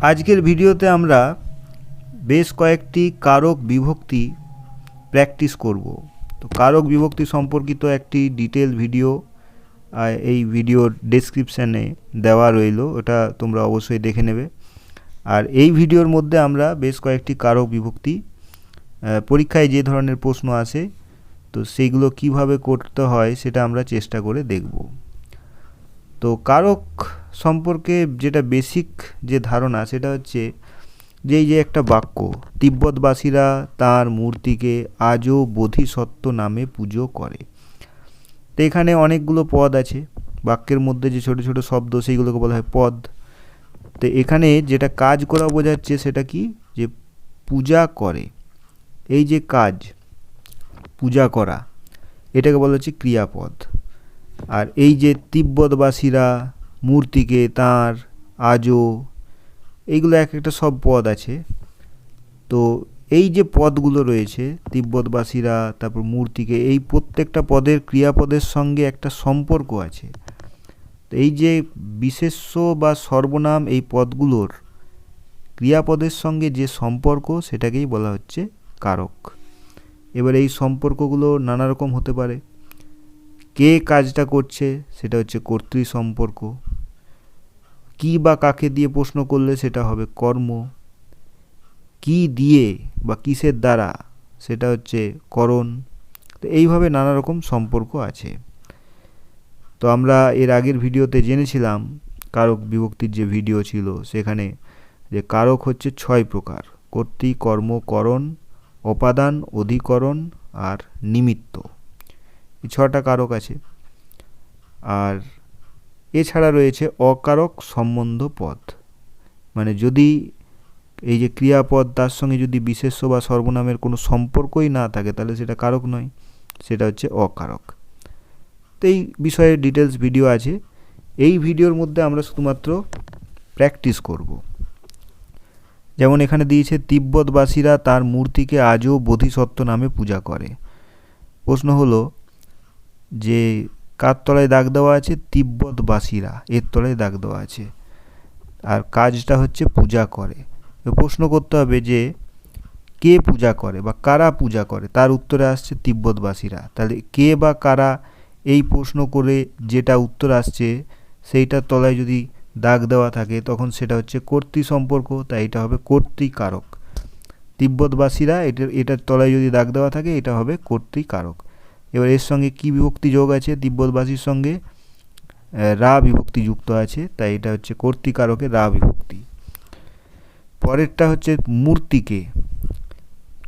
আজকের ভিডিওতে আমরা বেশ কয়েকটি কারক বিভক্তি প্র্যাকটিস করব। তো কারক বিভক্তি সম্পর্কিত একটি ডিটেল ভিডিও এই ভিডিওর ডেসক্রিপশানে দেওয়া রইল, ওটা তোমরা অবশ্যই দেখে নেবে। আর এই ভিডিওর মধ্যে আমরা বেশ কয়েকটি কারক বিভক্তি পরীক্ষায় যে ধরনের প্রশ্ন আসে তো সেইগুলো কিভাবে করতে হয় সেটা আমরা চেষ্টা করে দেখব। তো কারক সম্পর্কে যেটা বেসিক যে ধারণা সেটা হচ্ছে যে এই যে একটা বাক্য, তিব্বতবাসীরা তার মূর্তিকে আজও বোধিসত্ত্ব নামে পুজো করে। তো এখানে অনেকগুলো পদ আছে, বাক্যের মধ্যে যে ছোট ছোট শব্দ সেইগুলোকে বলা হয় পদ। তো এখানে যেটা কাজ করা বোঝাচ্ছে সেটা কি, যে পূজা করে। এই যে কাজ পূজা করা, এটাকে বলা হচ্ছে ক্রিয়াপদ। আর এই যে তিব্বতবাসীরা মূর্তিকে তাঁর আজও, এইগুলো এক একটা সব পদ আছে। তো এই যে পদগুলো রয়েছে, তিব্বতবাসীরা, তারপর মূর্তিকে, এই প্রত্যেকটা পদের ক্রিয়াপদের সঙ্গে একটা সম্পর্ক আছে। তো এই যে বিশেষ্য বা সর্বনাম, এই পদগুলোর ক্রিয়াপদের সঙ্গে যে সম্পর্ক সেটাকেই বলা হচ্ছে কারক। এবার এই সম্পর্কগুলো নানা রকম হতে পারে। কে কাজটা করছে সেটা হচ্ছে কর্তৃ সম্পর্ক। কি বা কাকে দিয়ে প্রশ্ন করলে সেটা হবে কর্ম। কি দিয়ে বা কিসের দ্বারা সেটা হচ্ছে করণ। তো এইভাবে নানা রকম সম্পর্ক আছে। তো আমরা এর আগের ভিডিওতে জেনেছিলাম, কারক বিভক্তির যে ভিডিও ছিল সেখানে, যে কারক হচ্ছে 6 প্রকার: কর্তৃ, কর্ম, করণ, অপাদান, অধিকরণ আর নিমিত্ত। এই 6টা কারক আছে। আর এছাড়া রয়েছে অকারক সম্বন্ধ পদ, মানে যদি এই যে ক্রিয়াপদ তার সঙ্গে যদি বিশেষ্য বা সর্বনামের কোনো সম্পর্কই না থাকে তাহলে সেটা কারক নয়, সেটা হচ্ছে অকারক। তো এই বিষয়ে ডিটেলস ভিডিও আছে। এই ভিডিওর মধ্যে আমরা শুধুমাত্র প্র্যাকটিস করব। যেমন এখানে দিয়েছে, তিব্বতবাসীরা তার মূর্তিকে আজও বোধিসত্ত্ব নামে পূজা করে। প্রশ্ন হলো যে কার তলায় দাগ দেওয়া আছে? তিব্বতবাসীরা, এর তলায় দাগ দেওয়া আছে। আর কাজটা হচ্ছে পূজা করে। প্রশ্ন করতে হবে যে কে পূজা করে বা কারা পূজা করে। তার উত্তরে আসছে তিব্বতবাসীরা। তাহলে কে বা কারা, এই প্রশ্ন করে যেটা উত্তর আসছে সেইটার তলায় যদি দাগ দেওয়া থাকে তখন সেটা হচ্ছে কর্তৃ সম্পর্ক, তাই এটা হবে কর্তৃকারক। তিব্বতবাসীরা, এটার তলায় যদি দাগ দেওয়া থাকে এটা হবে কর্তৃকারক। এবার এর সঙ্গে কি বিভক্তি যোগ আছে? তিব্বতবাসীর সঙ্গে রা বিভক্তি যুক্ত আছে, তাই এটা হচ্ছে কর্তৃকারকের রা বিভক্তি। পরেরটা হচ্ছে মূর্তিকে,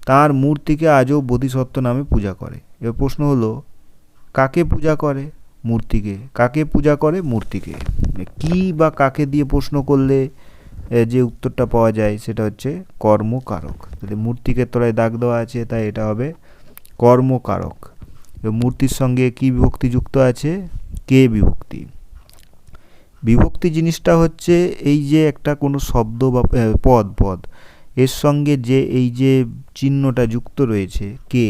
তার মূর্তিকে আজও বোধিসত্ত্ব নামে পূজা করে। এবার প্রশ্ন হলো কাকে পূজা করে? মূর্তিকে। কাকে পূজা করে? মূর্তিকে। কি বা কাকে দিয়ে প্রশ্ন করলে যে উত্তরটা পাওয়া যায় সেটা হচ্ছে কর্মকারক। তাহলে মূর্তিকে তলায় দাগ দেওয়া আছে, তাই এটা হবে কর্মকারক। মূর্তির সঙ্গে কি বিভক্তি যুক্ত আছে? কে বিভক্তি। বিভক্তি জিনিসটা হচ্ছে এই যে একটা কোনো শব্দ বা পদ এর সঙ্গে যে এই যে চিহ্নটা যুক্ত রয়েছে কে,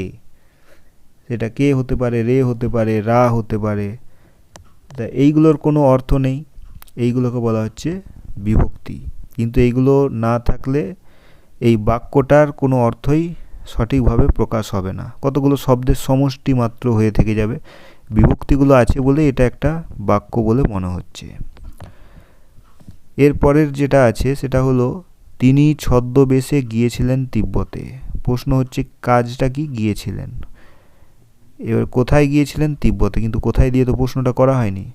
সেটা কে হতে পারে, রে হতে পারে, রা হতে পারে। তা এইগুলোর কোনো অর্থ নেই, এইগুলোকে বলা হচ্ছে বিভক্তি। কিন্তু এইগুলো না থাকলে এই বাক্যটার কোনো অর্থই সঠিকভাবে প্রকাশ হবে না, কতগুলো শব্দের সমষ্টি মাত্র হয়ে থেকে যাবে। বিভক্তিগুলো আছে বলে এটা একটা বাক্য বলে মনে হচ্ছে। এরপরের যেটা আছে সেটা হলো, তিনি ছদ্মবেশে গিয়েছিলেন তিব্বতে। প্রশ্ন হচ্ছে কাজটা কি? গিয়েছিলেন। এবার কোথায় গিয়েছিলেন? তিব্বতে। কিন্তু কোথায় দিয়ে তো প্রশ্নটা করা হয়নি,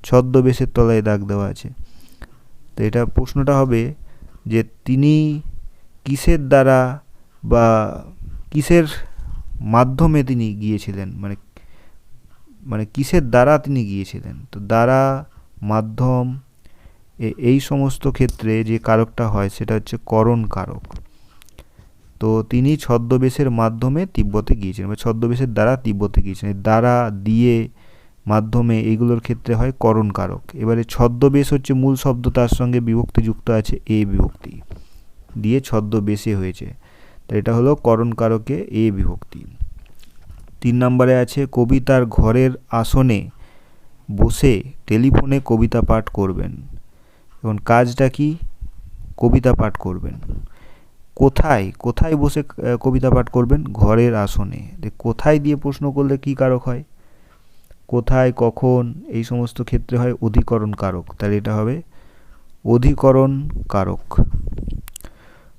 ছদ্মবেশের তলায় দাগ দেওয়া আছে। তো এটা প্রশ্নটা হবে যে তিনি কিসের দ্বারা বা কিসের মাধ্যমে তিনি গিয়েছিলেন, মানে কিসের দ্বারা তিনি গিয়েছিলেন। তো দ্বারা, মাধ্যম, এই সমস্ত ক্ষেত্রে যে কারকটা হয় সেটা হচ্ছে করণ কারক। তো তিনি ছদ্মবেশের মাধ্যমে তিব্বতে গিয়েছিলেন, বা ছদ্মবেশের দ্বারা তিব্বতে গিয়েছিলেন। দ্বারা, দিয়ে, মাধ্যমে, এইগুলোর ক্ষেত্রে হয় করণ কারক। এবারে ছদ্মবেশ হচ্ছে মূল শব্দ, তার সঙ্গে বিভক্তি যুক্ত আছে এ বিভক্তি দিয়ে ছদ্মবেশে হয়েছে, তো এটা হলো করণ কারকে এ বিভক্তি। 3 নম্বরে আছে, কবিতার ঘরের আসনে বসে টেলিফোনে কবিতা পাঠ করবেন। এখন কাজটা কি? কবিতা পাঠ করবেন। কোথায় কোথায় বসে কবিতা পাঠ করবেন? ঘরের আসনে। কোথায় দিয়ে প্রশ্ন করলে কি কারক হয়? কোথায়, কখন, এই সমস্ত ক্ষেত্রে হয় অধিকরণ কারক। তাহলে এটা হবে অধিকরণ কারক।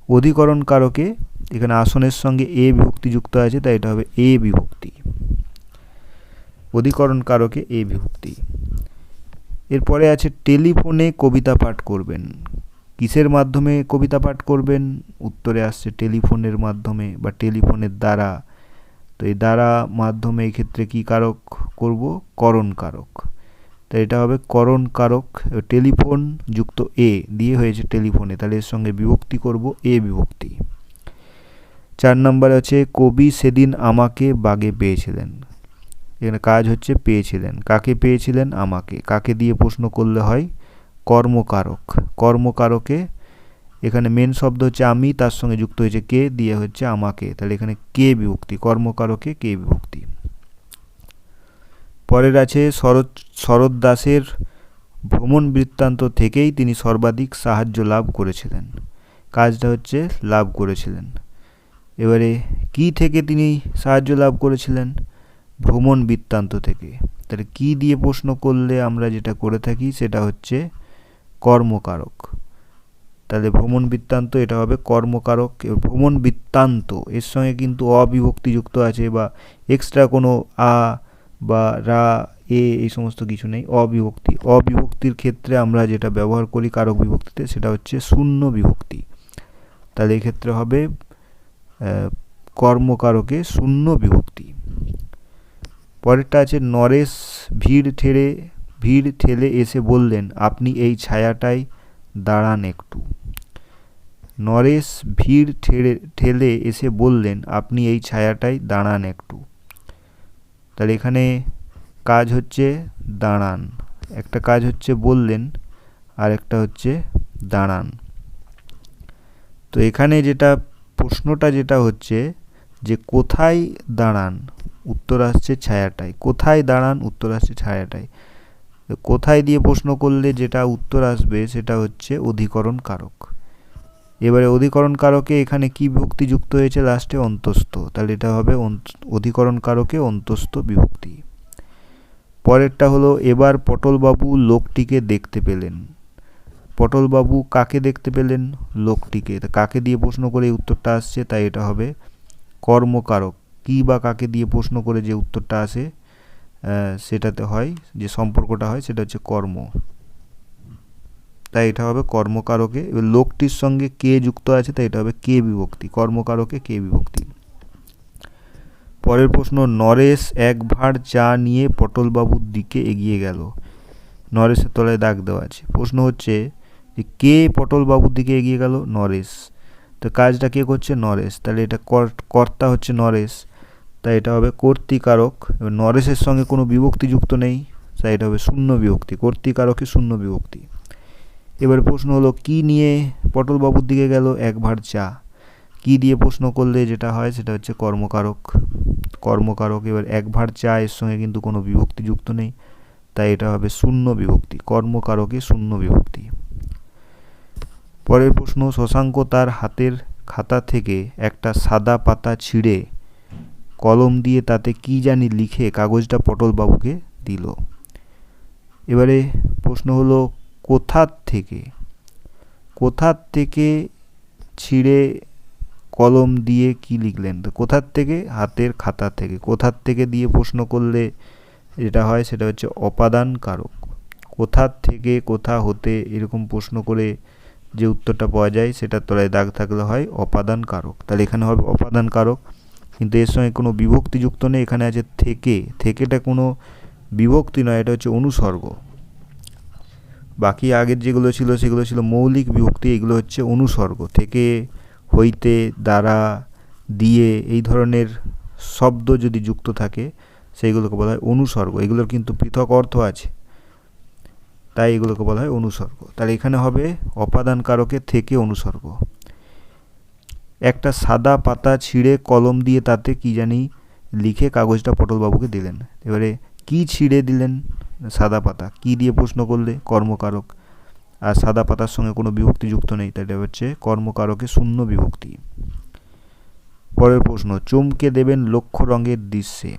অধিকরণ কারকে এখানে আসনের সঙ্গে এ বিভক্তি যুক্ত আছে, তাই এটা হবে এ বিভক্তি। অধিকরণ কারকে এ বিভক্তি। এরপরে আছে টেলিফোনে কবিতা পাঠ করবেন। কিসের মাধ্যমে কবিতা পাঠ করবেন? উত্তরে আসছে টেলিফোনের মাধ্যমে বা টেলিফোনের দ্বারা। তো এই দ্বারা মাধ্যমে এই ক্ষেত্রে কি কারক করব? করণ কারক। তাই এটা হবে করণ কারক। টেলিফোন যুক্ত এ দিয়ে হয়েছে টেলিফোনে, তাহলে এর সঙ্গে বিভক্তি করব এ বিভক্তি। 4 নম্বর আছে কবি সেদিন আমাকে বাগে পেয়েছিলেন। এখানে কাজ হচ্ছে পেয়েছিলেন। কাকে পেয়েছিলেন? আমাকে। কাকে দিয়ে প্রশ্ন করলে হয় কর্মকারক। কর্মকারকে এখানে মেন শব্দ হচ্ছে আমি, তার সঙ্গে যুক্ত হয়েছে কে, দিয়ে হচ্ছে আমাকে, তাহলে এখানে কে বিভক্তি। কর্মকারকে কে বিভক্তি। পরের আছে শরৎ দাসের ভ্রমণ বৃত্তান্ত থেকেই তিনি সর্বাধিক সাহায্য লাভ করেছিলেন। কাজটা হচ্ছে লাভ করেছিলেন। এবারে কি থেকে তিনি সাহায্য লাভ করেছিলেন? ভ্রমণ বৃত্তান্ত থেকে। তাহলে কি দিয়ে প্রশ্ন করলে আমরা যেটা করে থাকি সেটা হচ্ছে কর্মকারক। তাহলে ভ্রমণ বৃত্তান্ত এটা হবে কর্মকারক। ভ্রমণ বৃত্তান্ত এর সঙ্গে কিন্তু অবিভক্তি যুক্ত আছে বা এক্সট্রা কোনো আ বা রা এ এই সমস্ত কিছু নেই, অবিভক্তি। অবিভক্তির ক্ষেত্রে আমরা যেটা ব্যবহার করি কারক বিভক্তিতে সেটা হচ্ছে শূন্য বিভক্তি। তাহলে এক্ষেত্রে হবে কর্মকারকে শূন্য বিভক্তি। পরেরটা আছে নরেশ ভিড় ঠেলে এসে বললেন আপনি এই ছায়াটায় দাঁড়ান একটু। নরেশ ভিড় ঠেলে এসে বললেন আপনি এই ছায়াটায় দাঁড়ান একটু। তাহলে এখানে কাজ হচ্ছে দাঁড়ান। একটা কাজ হচ্ছে বললেন, আর একটা হচ্ছে দাঁড়ান। তো এখানে যেটা প্রশ্নটা যেটা হচ্ছে যে কোথায় দাঁড়ান? উত্তর আসছে ছায়াটায়। কোথায় দাঁড়ান? উত্তর আসছে ছায়াটায়। কোথায় দিয়ে প্রশ্ন করলে যেটা উত্তর আসবে সেটা হচ্ছে অধিকরণ কারক। এবারে অধিকরণ কারকে এখানে কি বিভক্তি যুক্ত হয়েছে? লাস্টে অন্তস্থ। তাহলে এটা হবে অধিকরণ কারকে অন্তস্থ বিভক্তি। পরেরটা হলো এবার পটলবাবু লোকটিকে দেখতে পেলেন। পটলবাবু কাকে দেখতে পেলেন? লোকটিকে। তা কাকে দিয়ে প্রশ্ন করে এই উত্তরটা আসছে, তাই এটা হবে কর্মকারক। কি বা কাকে দিয়ে প্রশ্ন করে যে উত্তরটা আসে সেটাতে হয় যে সম্পর্কটা হয় সেটা হচ্ছে কর্ম, তাই এটা হবে কর্মকারকে। এবার লোকটির সঙ্গে কে যুক্ত আছে, তাই এটা হবে কে বিভক্তি। কর্মকারকে কে বিভক্তি। পরের প্রশ্ন নরেশ এক ভাঁড় চা নিয়ে পটলবাবুর দিকে এগিয়ে গেল। নরেশের তলায় দাগ দেওয়া আছে। প্রশ্ন হচ্ছে যে কে পটলবাবুর দিকে এগিয়ে গেল? নরেশ। তো কাজটা কে করছে? নরেশ। তাহলে এটা কর্তা হচ্ছে নরেশ, তাই এটা হবে কর্তৃকারক। এবার নরেশের সঙ্গে কোনো বিভক্তি যুক্ত নেই, তাই এটা হবে শূন্য বিভক্তি। কর্তৃকারকে শূন্য বিভক্তি। এবার প্রশ্ন হলো কি নিয়ে পটলবাবুর দিকে গেল? এক ভাঁড় চা। কি দিয়ে প্রশ্ন করলে যেটা হয় সেটা হচ্ছে কর্মকারক। কর্মকারক। এবার এক ভাঁড় চা এর সঙ্গে কিন্তু কোনো বিভক্তি যুক্ত নেই, তাই এটা হবে শূন্য বিভক্তি। কর্মকারকে শূন্য বিভক্তি। পরের প্রশ্ন শশাঙ্ক তার হাতের খাতা থেকে একটা সাদা পাতা ছিঁড়ে কলম দিয়ে তাতে কি জানি লিখে কাগজটা পটলবাবুকে দিল। এবারে প্রশ্ন হলো কোথার থেকে ছিঁড়ে কলম দিয়ে কি লিখলেন? তো কোথার থেকে? হাতের খাতা থেকে। কোথার থেকে দিয়ে প্রশ্ন করলে যেটা হয় সেটা হচ্ছে অপাদান কারক। কোথার থেকে, কোথা হতে এরকম প্রশ্ন করে যে উত্তরটা পাওয়া যায় সেটার তলায় দাগ থাকলে হয় অপাদান কারক। তাহলে এখানে হবে অপাদান কারক, কিন্তু এর সঙ্গে কোনো বিভক্তি যুক্ত নেই। এখানে আছে থেকে। থেকেটা কোনো বিভক্তি নয়, এটা হচ্ছে অনুসর্গ। বাকি আগের যেগুলো ছিল সেগুলো ছিল মৌলিক বিভক্তি, এগুলো হচ্ছে অনুসর্গ। থেকে, হইতে, দ্বারা, দিয়ে এই ধরনের শব্দ যদি যুক্ত থাকে সেইগুলোকে বলা হয় অনুসর্গ। এগুলোর কিন্তু পৃথক অর্থ আছে, তাই এগুলোকে বলা হয় অনুসর্গ। তাহলে এখানে হবে অপাদান কারকে থেকে অনুসর্গ। একটা সাদা পাতা ছিঁড়ে কলম দিয়ে তাতে কি জানি লিখে কাগজটা পটলবাবুকে দিলেন। এবারে কি ছিঁড়ে দিলেন? সাদা পাতা। কি দিয়ে প্রশ্ন করলে? কর্মকারক। আর সাদা পাতার সঙ্গে কোনো বিভক্তি যুক্ত নেই, তাই এটা হচ্ছে কর্মকারকে শূন্য বিভক্তি। পরের প্রশ্ন, চমকে দেবেন লক্ষ্য রঙের দৃশ্যে।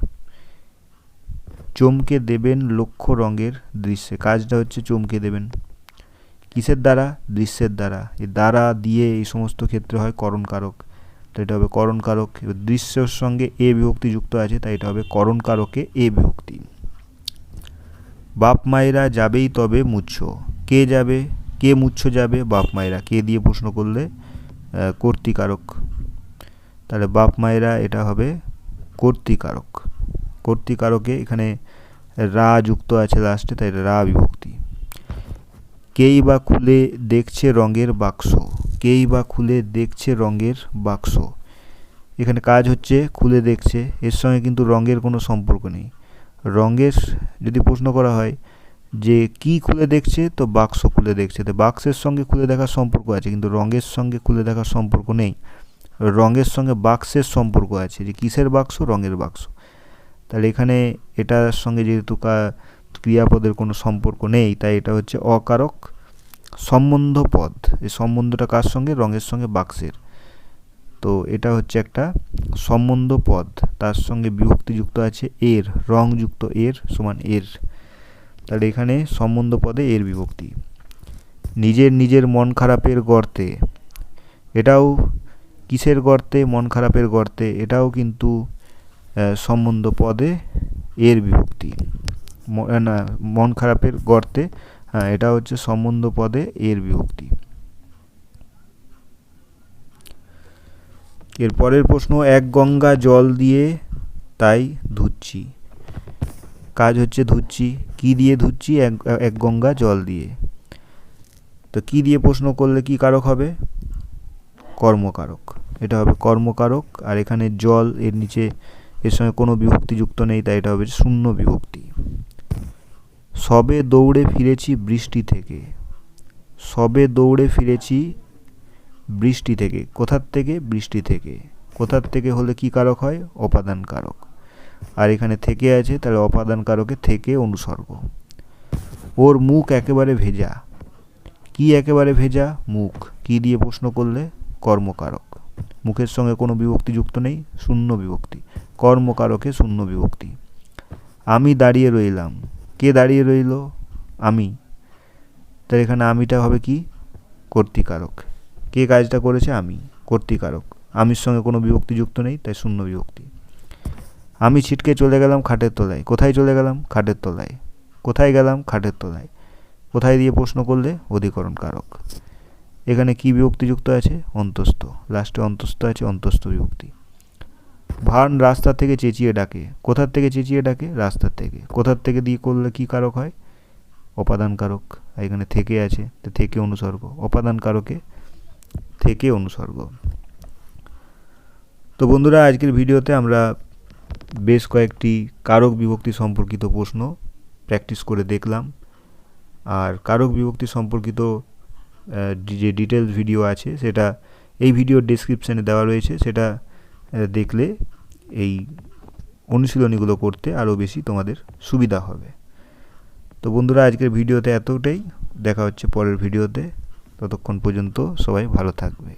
চমকে দেবেন লক্ষ্য রঙের দৃশ্যে, কাজটা হচ্ছে চমকে দেবেন কিসের দ্বারা? দৃশ্যের দ্বারা। এই দ্বারা দিয়ে এই সমস্ত ক্ষেত্রে হয় করণকারক, তো এটা হবে করণকারক। এবার দৃশ্যের সঙ্গে এ বিভক্তি যুক্ত আছে, তাই এটা হবে করণকারকে এ বিভক্তি। বাপ মায়েরা যাবেই তবে মুচ্ছ, কে যাবে? কে মুচ্ছ যাবে? বাপ মায়েরা। কে দিয়ে প্রশ্ন করলে কর্তৃকারক, তাহলে বাপ মায়েরা এটা হবে কর্তৃকারক। কর্তৃকারকে এখানে রা যুক্ত আছে লাস্টে, তাই রা বিভক্তি। কেই বা খুলে দেখছে রঙের বাক্স, কেই বা খুলে দেখছে রঙের বাক্স, এখানে কাজ হচ্ছে খুলে দেখছে, এর সঙ্গে কিন্তু রঙের কোনো সম্পর্ক নেই। রঙের যদি প্রশ্ন করা হয় যে কি খুলে দেখছে, তো বাক্স খুলে দেখছে, তো বাক্সের সঙ্গে খুলে দেখার সম্পর্ক আছে, কিন্তু রঙের সঙ্গে খুলে দেখার সম্পর্ক নেই। রঙের সঙ্গে বাক্সের সম্পর্ক আছে, যে কিসের বাক্স? রঙের বাক্স। তাহলে এখানে এটার সঙ্গে যেহেতু ক্রিয়াপদের কোনো সম্পর্ক নেই, তাই এটা হচ্ছে অকারক সম্বন্ধ পদ। এই সম্বন্ধটা কার সঙ্গে? রঙের সঙ্গে বাক্সের। তো এটা হচ্ছে একটা সম্বন্ধ পদ, তার সঙ্গে বিভক্তি যুক্ত আছে এর, রং যুক্ত এর সমান এর, তাহলে এখানে সম্বন্ধ পদে এর বিভক্তি। নিজের নিজের মন খারাপের গর্তে, এটাও কিসের গর্তে? মন খারাপের গর্তে, এটাও কিন্তু সম্বন্ধ পদে এর বিভক্তি। না, মন খারাপের গর্তে, হ্যাঁ এটা হচ্ছে সম্বন্ধ পদে এর বিভক্তি। এর পরের প্রশ্ন, এক গঙ্গা জল দিয়ে তাই ধুচ্ছি, কাজ হচ্ছে ধুচ্ছি, কি দিয়ে ধুচ্ছি? এক গঙ্গা জল দিয়ে। তো কি দিয়ে প্রশ্ন করলে কি কারক হবে? কর্মকারক, এটা হবে কর্মকারক। আর এখানে জল এর নিচে এর সঙ্গে কোনো বিভক্তি যুক্ত নেই, তাই এটা হবে শূন্য বিভক্তি। সবে দৌড়ে ফিরেছি বৃষ্টি থেকে, সবে দৌড়ে ফিরেছি বৃষ্টি থেকে, কোথার থেকে? বৃষ্টি থেকে। কোথার থেকে হলে কি কারক হয়? অপাদান কারক। আর এখানে থেকে আছে, তাহলে অপাদান কারকে থেকে অনুসর্গ। ওর মুখ একেবারে ভেজা, কি একেবারে ভেজা? মুখ। কি দিয়ে প্রশ্ন করলে? কর্মকারক। মুখের সঙ্গে কোনো বিভক্তি যুক্ত নেই, শূন্য বিভক্তি, কর্মকারকে শূন্য বিভক্তি। আমি দাঁড়িয়ে রইলাম, কে দাঁড়িয়ে রইল? আমি, তাই এখানে আমিটা হবে কি? কর্তৃকারক। কে কাজটা করেছে? আমি, কর্তৃকারক। আমির সঙ্গে কোনো বিভক্তি যুক্ত নেই, তাই শূন্য বিভক্তি। আমি ছিটকে চলে গেলাম খাটের তলায়, কোথায় চলে গেলাম? খাটের তলায়। কোথায় গেলাম? খাটের তলায়। কোথায় দিয়ে প্রশ্ন করলে? অধিকরণ কারক। এখানে কি বিভক্তি যুক্ত আছে? অন্তস্থ, লাস্টে অন্তস্থ আছে, অন্তস্থ বিভক্তি। ভান রাস্তা থেকে চেঁচিয়ে ডাকে, কোথার থেকে চেঁচিয়ে ডাকে? রাস্তার থেকে। কোথার থেকে দিয়ে করলে কি কারক হয়? অপাদান কারক। এখানে থেকে আছে, তো থেকে অনুসর্গ, অপাদান কারকে থেকে অনুসর্গ। তো বন্ধুরা, আজকের ভিডিওতে আমরা বেশ কয়েকটি কারক বিভক্তি সম্পর্কিত প্রশ্ন প্র্যাকটিস করে দেখলাম। আর কারক বিভক্তি সম্পর্কিত যে ডিটেলস ভিডিও আছে, সেটা এই ভিডিওর ডেসক্রিপশানে দেওয়া রয়েছে, সেটা দেখলে এই অনুশীলনীগুলো করতে আরও বেশি তোমাদের সুবিধা হবে। তো বন্ধুরা, আজকের ভিডিওতে এতটাই, দেখা হচ্ছে পরের ভিডিওতে। ততক্ষণ পর্যন্ত সবাই ভালো থাকবে।